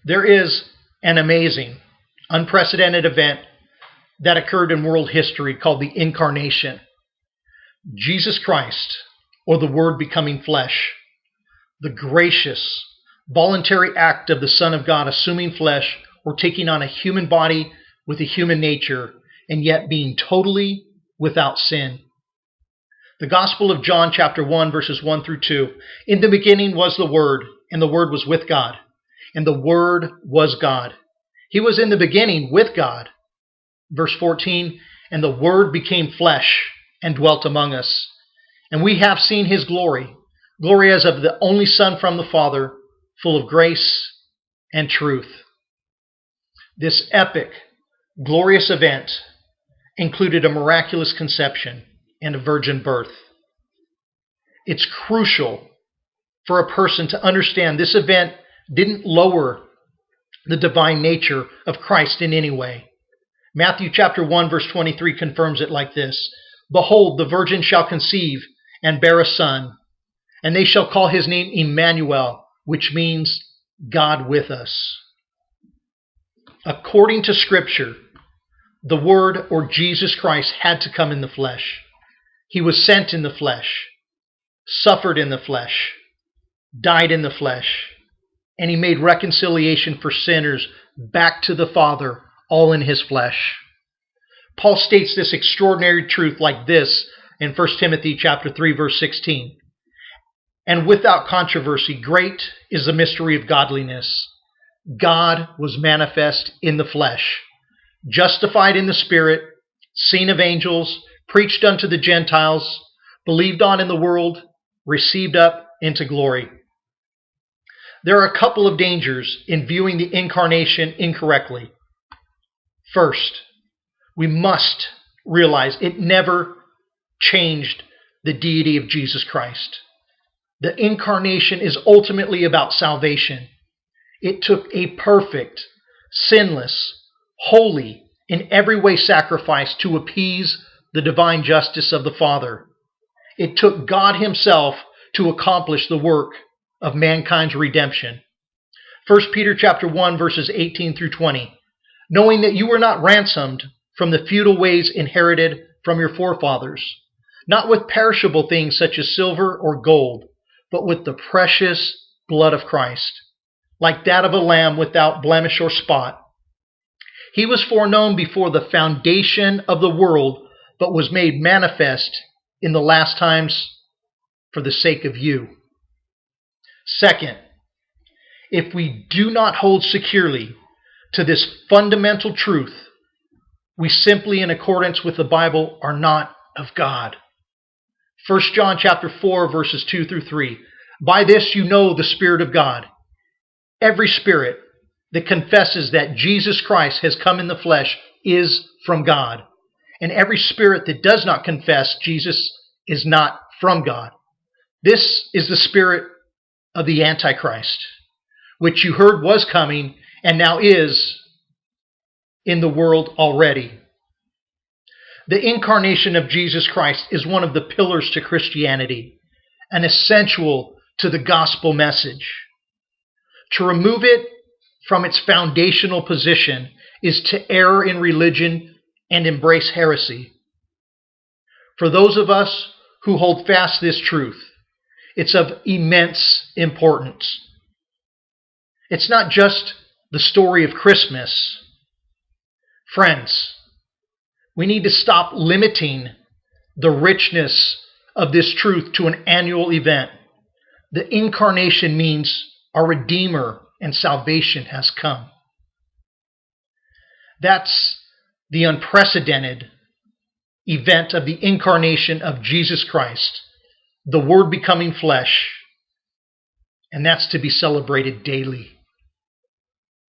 There is an amazing, unprecedented event that occurred in world history called the incarnation. Jesus Christ, or the Word becoming flesh, the gracious, voluntary act of the Son of God assuming flesh or taking on a human body with a human nature and yet being totally without sin. The Gospel of John chapter 1 verses 1 through 2. In the beginning was the Word, and the Word was with God, and the Word was God. He was in the beginning with God. Verse 14, and the Word became flesh and dwelt among us. And we have seen His glory, glory as of the only Son from the Father, full of grace and truth. This epic, glorious event included a miraculous conception and a virgin birth. It's crucial for a person to understand this event didn't lower the divine nature of Christ in any way. Matthew chapter 1 verse 23 confirms it like this. Behold, the virgin shall conceive and bear a son, and they shall call his name Emmanuel, which means God with us. According to Scripture, the Word, or Jesus Christ, had to come in the flesh. He was sent in the flesh, suffered in the flesh, died in the flesh, and He made reconciliation for sinners back to the Father, all in His flesh. Paul states this extraordinary truth like this in 1 Timothy chapter 3 verse 16. And without controversy, great is the mystery of godliness. God was manifest in the flesh, justified in the Spirit, seen of angels, preached unto the Gentiles, believed on in the world, received up into glory. There are a couple of dangers in viewing the incarnation incorrectly. First, we must realize it never changed the deity of Jesus Christ. The incarnation is ultimately about salvation. It took a perfect, sinless, holy, in every way sacrifice to appease the divine justice of the Father. It took God Himself to accomplish the work of mankind's redemption. 1 Peter chapter 1 verses 18 through 20. Knowing that you were not ransomed from the futile ways inherited from your forefathers, not with perishable things such as silver or gold, but with the precious blood of Christ, like that of a lamb without blemish or spot. He was foreknown before the foundation of the world, but was made manifest in the last times for the sake of you. Second, if we do not hold securely to this fundamental truth, we simply, in accordance with the Bible, are not of God. 1 John chapter 4, verses 2 through 3. By this you know the Spirit of God. Every spirit that confesses that Jesus Christ has come in the flesh is from God. And every spirit that does not confess Jesus is not from God. This is the spirit of the Antichrist, which you heard was coming and now is in the world already. The incarnation of Jesus Christ is one of the pillars to Christianity, an essential to the gospel message. To remove it from its foundational position is to err in religion and embrace heresy. For those of us who hold fast this truth, it's of immense importance. It's not just the story of Christmas. Friends, we need to stop limiting the richness of this truth to an annual event. The incarnation means our Redeemer and salvation has come. That's the unprecedented event of the incarnation of Jesus Christ, the Word becoming flesh, and that's to be celebrated daily.